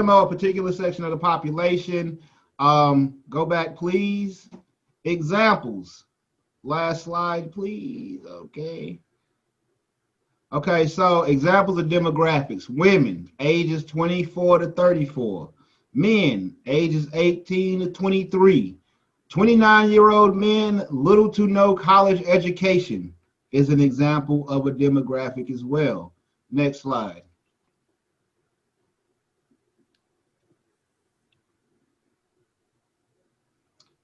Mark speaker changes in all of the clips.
Speaker 1: demo a particular section of the population. Go back, please. Examples. Last slide, please. Okay. Okay, so examples of demographics. Women, ages 24 to 34. Men, ages 18 to 23. 29-year-old men, little to no college education is an example of a demographic as well. Next slide.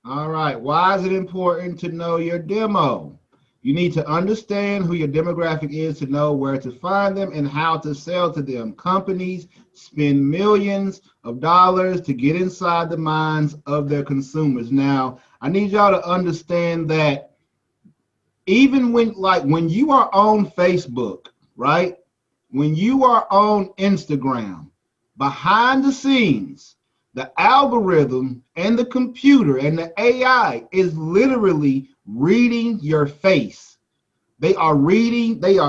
Speaker 1: All right, why is it important to know your demo? You need to understand who your demographic is to know where to find them and how to sell to them. Companies spend millions of dollars to get inside the minds of their consumers. Now, I need y'all to understand that even when you are on Facebook, right? When you are on Instagram, behind the scenes, the algorithm and the computer and the AI is literally reading your face. They are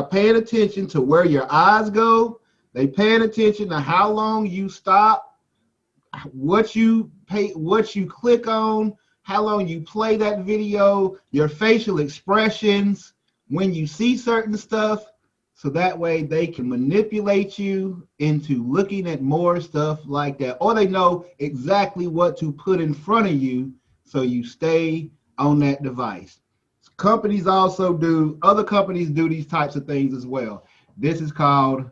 Speaker 1: paying attention to where your eyes go. They paying attention to how long you stop, what you click on, how long you play that video, your facial expressions, when you see certain stuff. So that way they can manipulate you into looking at more stuff like that. Or they know exactly what to put in front of you so you stay on that device. Companies also do, other companies do these types of things as well. This is called,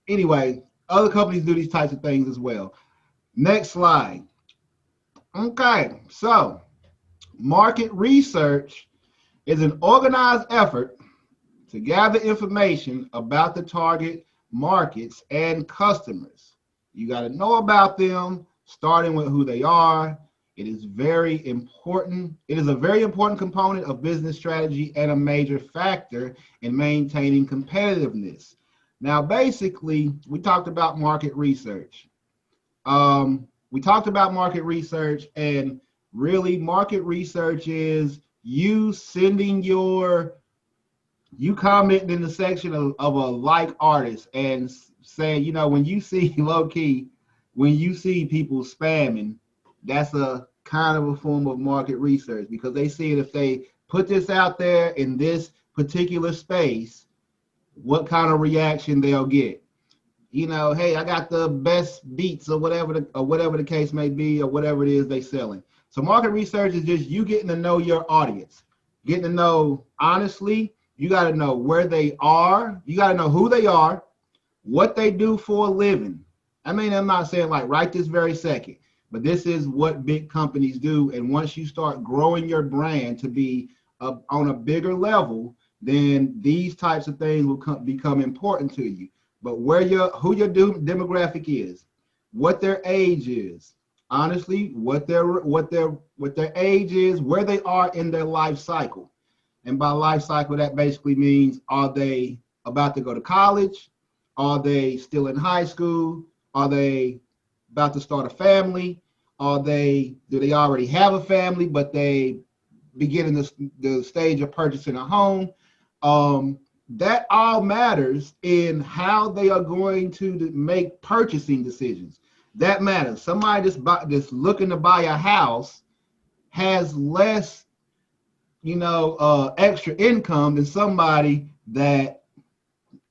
Speaker 1: anyway, other companies do these types of things as well. Next slide. Okay, so market research is an organized effort to gather information about the target markets and customers. You got to know about them, starting with who they are. It is very important. It is a very important component of business strategy and a major factor in maintaining competitiveness. Now, basically, we talked about market research. And really market research is you comment in the section of a like artist and saying, you know, when you see when you see people spamming, that's a kind of a form of market research, because they see it, if they put this out there in this particular space, what kind of reaction they'll get. You know, hey, I got the best beats or whatever the case may be, or whatever it is they selling. So market research is just you getting to know your audience, getting to know, honestly, you got to know where they are. You got to know who they are, what they do for a living. I mean, I'm not saying like right this very second, but this is what big companies do. And once you start growing your brand to be on a bigger level, then these types of things will become important to you. But who your demographic is, what their age is, honestly, what their age is, where they are in their life cycle. And by life cycle, that basically means, are they about to go to college? Are they still in high school? Are they about to start a family? Do they already have a family, but they begin in the stage of purchasing a home? That all matters in how they are going to make purchasing decisions. That matters. Somebody that's looking to buy a house has less, extra income than somebody that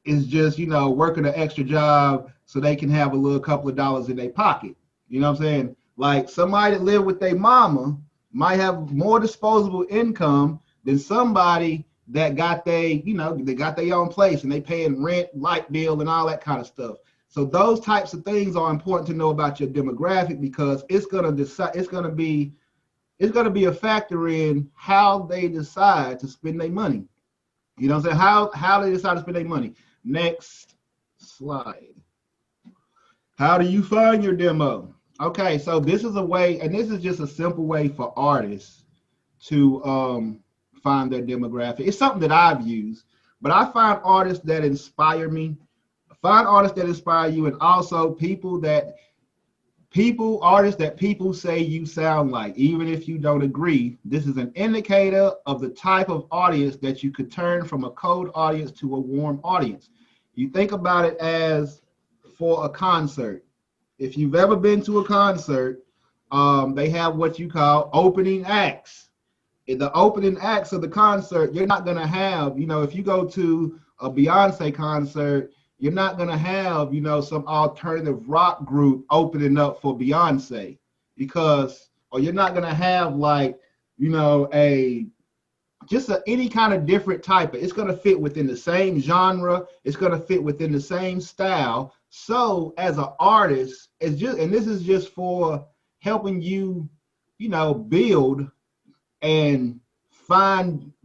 Speaker 1: is just, working an extra job so they can have a little couple of dollars in their pocket. You know what I'm saying? Like somebody that live with their mama might have more disposable income than somebody that got they got their own place and they paying rent, light bill, and all that kind of stuff. So those types of things are important to know about your demographic, because it's gonna be a factor in how they decide to spend their money. You know what I'm saying? How they decide to spend their money. Next slide. How do you find your demo? Okay, so this is a way, and this is just a simple way for artists to find their demographic. It's something that I've used, but I find artists that inspire me. Find artists that inspire you, and also artists that people say you sound like, even if you don't agree. This is an indicator of the type of audience that you could turn from a cold audience to a warm audience. You think about it as for a concert. if you've ever been to a concert, they have what you call opening acts. In the opening acts of the concert, you're not gonna have, if you go to a Beyonce concert, you're not gonna have, some alternative rock group opening up for Beyonce, or you're not gonna have like, any kind of different type of, it's going to fit within the same genre, it's going to fit within the same style. So as an artist, and this is just for helping you, build and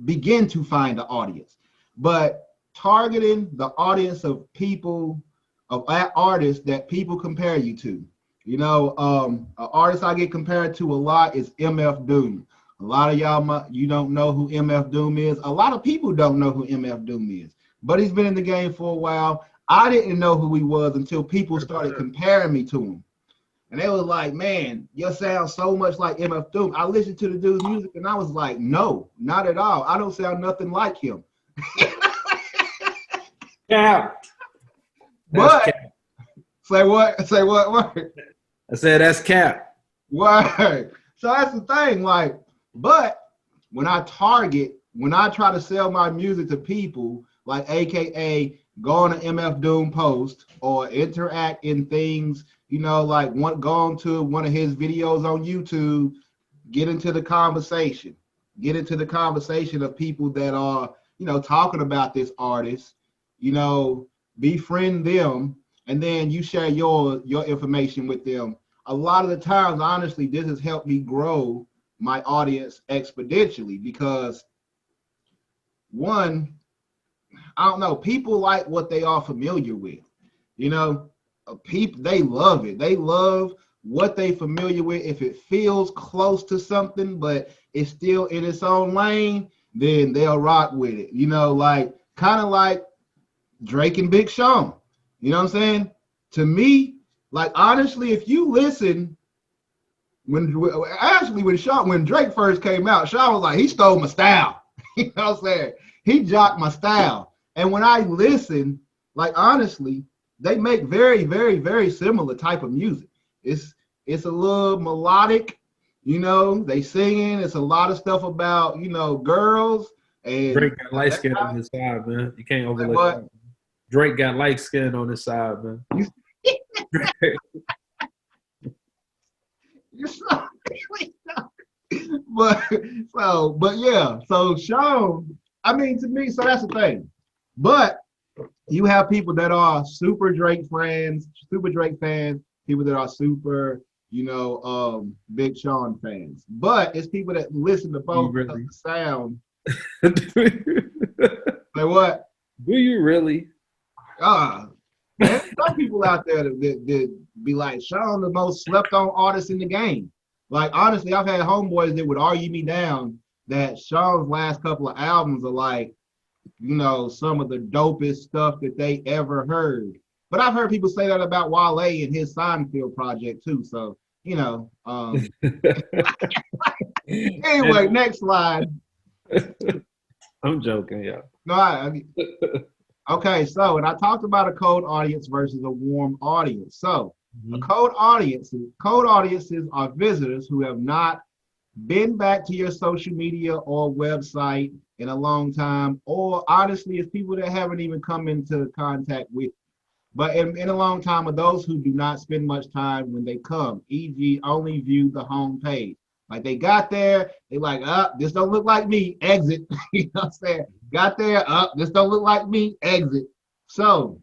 Speaker 1: begin to find the audience, but targeting the audience of people, of artists that people compare you to. An artist I get compared to a lot is MF Doom. A lot of y'all, you don't know who MF Doom is. A lot of people don't know who MF Doom is, but he's been in the game for a while. I didn't know who he was until people started comparing me to him. And they was like, man, you sound so much like MF Doom. I listened to the dude's music and I was like, no, not at all. I don't sound nothing like him.
Speaker 2: Yeah.
Speaker 1: But cap. Say what? Say what word?
Speaker 2: I said that's cap.
Speaker 1: Word. So that's the thing, but when I try to sell my music to people, like AKA go on an MF Doom post or interact in things, go on to one of his videos on YouTube, get into the conversation of people that are, talking about this artist, befriend them, and then you share your information with them. A lot of the times, honestly, this has helped me grow my audience exponentially because, one, I don't know, people like what they are familiar with. People, they love it. They love what they familiar with. If it feels close to something, but it's still in its own lane, then they'll rock with it. Kind of like Drake and Big Sean. You know what I'm saying? To me, honestly, if you listen, when Drake first came out, Sean was like, he stole my style. You know what I'm saying? He jocked my style. And when I listen, honestly, they make very, very, very similar type of music. It's a little melodic, they singing. It's a lot of stuff about, girls. And
Speaker 2: Drake got light skin on his side, man. You can't overlook that. Drake got light skin on his side, man.
Speaker 1: But yeah, so Sean, to me, so that's the thing. But you have people that are super Drake fans, people that are super, Big Sean fans. But it's people that listen to both because of the sound. Like what?
Speaker 2: Do you really?
Speaker 1: There's some people out there that be like, Sean, the most slept on artist in the game. Honestly, I've had homeboys that would argue me down that Sean's last couple of albums are some of the dopest stuff that they ever heard. But I've heard people say that about Wale and his Seinfeld project too. So, anyway, next slide.
Speaker 2: I'm joking, yeah.
Speaker 1: No, okay, so, and I talked about a cold audience versus a warm audience. So, a cold audiences are visitors who have not been back to your social media or website in a long time, or honestly, it's people that haven't even come into contact with you. But in a long time, are those who do not spend much time when they come, e.g., only view the home page. They got there, they this don't look like me, exit. You know what I'm saying? Got there, this don't look like me, exit. So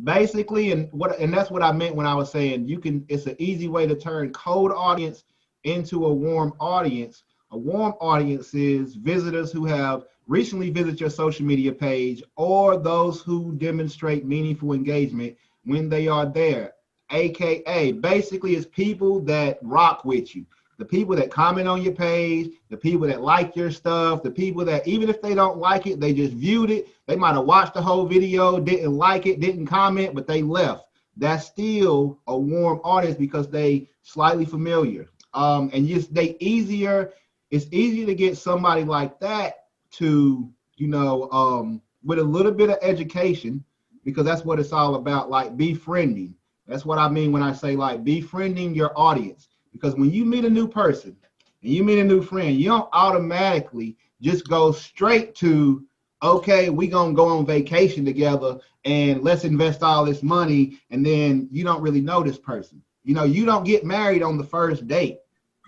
Speaker 1: basically, and that's what I meant when I was saying it's an easy way to turn cold audience into a warm audience. A warm audience is visitors who have recently visited your social media page or those who demonstrate meaningful engagement when they are there. AKA, basically, it's people that rock with you. The people that comment on your page, the people that like your stuff, the people that even if they don't like it, they just viewed it. They might have watched the whole video, didn't like it, didn't comment, but they left. That's still a warm audience because they slightly familiar. It's easier to get somebody like that to, with a little bit of education, because that's what it's all about, befriending. That's what I mean when I say like befriending your audience. Because when you meet a new person and you meet a new friend, you don't automatically just go straight to, okay, we gonna go on vacation together and let's invest all this money, and then you don't really know this person. You know, you don't get married on the first date.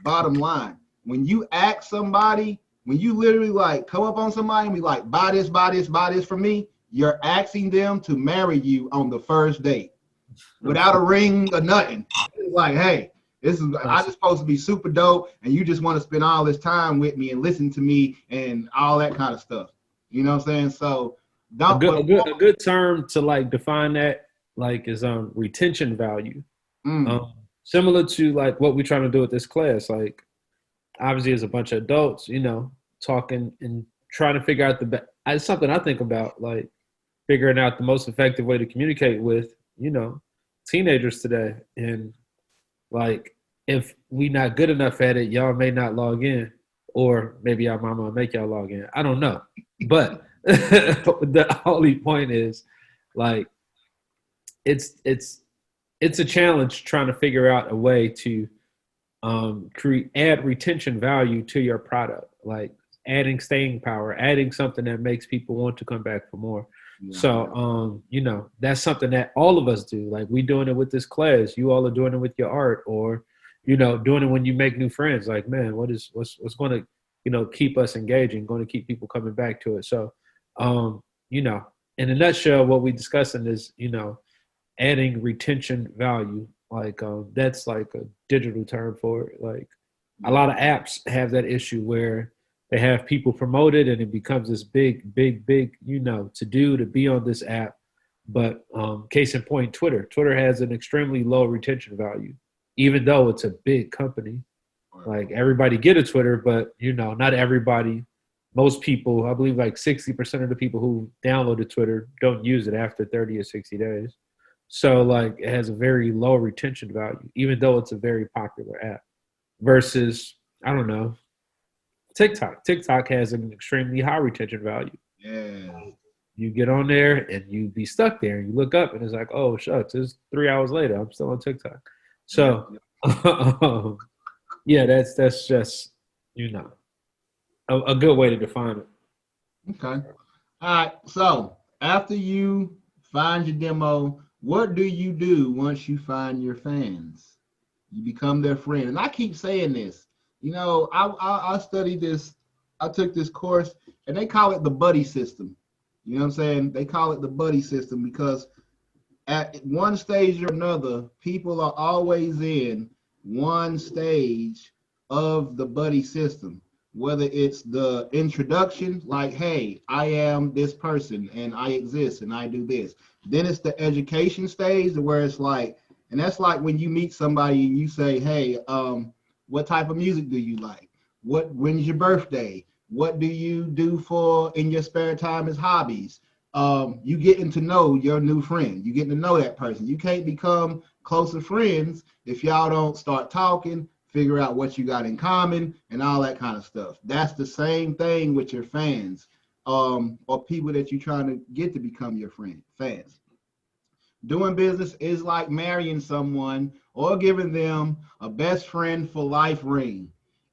Speaker 1: Bottom line, when you ask somebody, when you literally like come up on somebody and be like, buy this, buy this, buy this for me, you're asking them to marry you on the first date without a ring or nothing. It's like, hey, this is I just supposed to be super dope, and you just want to spend all this time with me and listen to me and all that kind of stuff. You know what I'm saying? So
Speaker 2: A
Speaker 1: don't.
Speaker 2: good, a good, a good term to like define that like is retention value.
Speaker 1: Mm,
Speaker 2: Similar to like what we're trying to do with this class. Like obviously, as a bunch of adults, you know, talking and trying to figure out it's something I think about, like figuring out the most effective way to communicate with, you know, teenagers today. And like, if we not good enough at it, y'all may not log in, or maybe our mama will make y'all log in. I don't know, but the only point is, like, it's it's a challenge trying to figure out a way to add retention value to your product, like adding staying power, adding something that makes people want to come back for more.
Speaker 1: yeah,
Speaker 2: So, you know, that's something that all of us do. Like we doing it with this class. You all are doing it with your art, or, you know, doing it when you make new friends. Like, man, what's going to, you know, keep us engaging, going to keep people coming back to it. So, you know, in a nutshell, what we discussing is, you know, adding retention value. Like, that's like a digital term for it. Like, a
Speaker 1: yeah,
Speaker 2: lot of apps have that issue where they have people promoted and it becomes this big, you know, to do to be on this app. But case in point, Twitter has an extremely low retention value, even though it's a big company. Like everybody get a Twitter, but you know, not everybody. Most people, I believe, like 60% of the people who downloaded Twitter don't use it after 30 or 60 days. So like, it has a very low retention value, even though it's a very popular app. Versus, I don't know, TikTok. TikTok has an extremely high retention value.
Speaker 1: yeah,
Speaker 2: You get on there and you be stuck there, and you look up and it's like, oh shucks, it's 3 hours later. I'm still on TikTok.
Speaker 1: yeah,
Speaker 2: So yeah, that's just, you know, a good way to define it.
Speaker 1: okay. All right. So after you find your demo, what do you do once you find your fans? You become their friend. And I keep saying this. You know, I studied this. I took this course, and they call it the buddy system. You know what I'm saying? They call it the buddy system because at one stage or another, people are always in one stage of the buddy system. Whether it's the introduction, like, hey, I am this person and I exist and I do this. Then it's the education stage where it's like, and that's like when you meet somebody and you say, hey, what type of music do you like? When's your birthday? What do you do for in your spare time as hobbies? You getting to know your new friend. You getting to know that person. You can't become closer friends if y'all don't start talking, figure out what you got in common, and all that kind of stuff. That's the same thing with your fans, or people that you're trying to get to become your fans. Doing business is like marrying someone or giving them a best friend for life ring.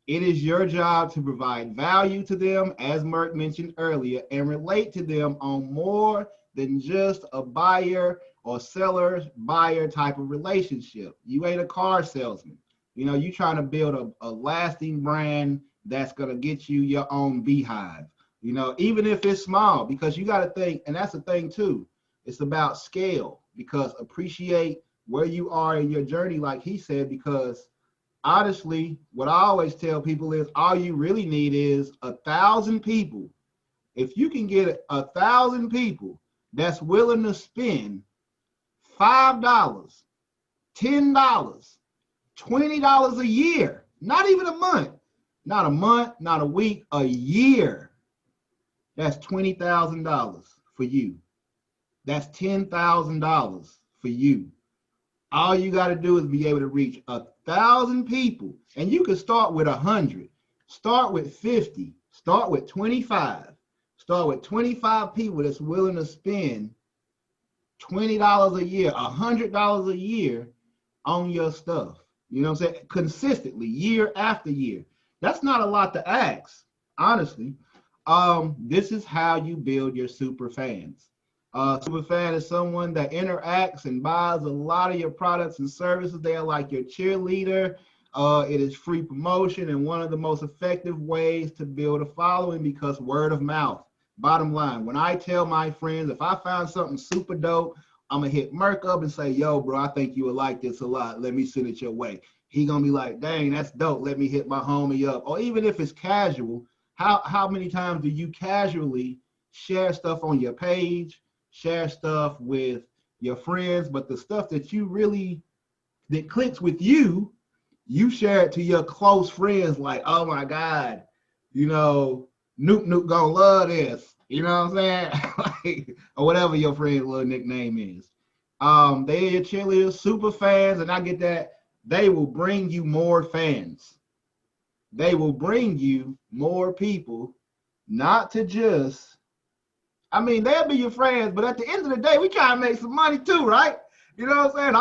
Speaker 1: It is your job to provide value to them, as Merck mentioned earlier, and relate to them on more than just a buyer or seller buyer type of relationship. You ain't a car salesman. You know, you trying to build a lasting brand that's going to get you your own beehive, you know, even if it's small, because you got to think, and that's the thing too, it's about scale, because appreciate where you are in your journey, like he said, because honestly, what I always tell people is all you really need is 1,000 people. If you can get 1,000 people that's willing to spend $5, $10, $20 a year, not even a month, not a month, not a week, a year, that's $20,000 for you. That's $10,000 for you. All you got to do is be able to reach 1,000 people, and you can start with 100, start with 50, start with 25, start with 25 people that's willing to spend $20 a year, $100 a year on your stuff. You know what I'm saying? Consistently, year after year. That's not a lot to ask, honestly. This is how you build your super fans. Super fan is someone that interacts and buys a lot of your products and services. They are like your cheerleader. It is free promotion and one of the most effective ways to build a following because word of mouth. Bottom line, when I tell my friends, if I find something super dope, I'm gonna hit Merk up and say, yo, bro, I think you would like this a lot. Let me send it your way. He gonna be like, dang, that's dope. Let me hit my homie up. Or even if it's casual, how many times do you casually share stuff on your page, share stuff with your friends, but the stuff that you really, that clicks with you, you share it to your close friends like, oh my God, you know, Nuke gonna love this. You know what I'm saying? Like, or whatever your friend's little nickname is. They are your cheerleaders, super fans, and I get that. They will bring you more fans. They will bring you more people, not to just, I mean, they'll be your friends, but at the end of the day, we try to make some money too, right? You know what I'm saying?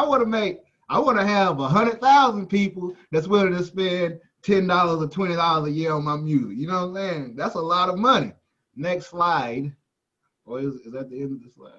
Speaker 1: I want to have 100,000 people that's willing to spend $10 or $20 a year on my music. You know what I'm saying? That's a lot of money. Next slide. Or is that the end of the slide?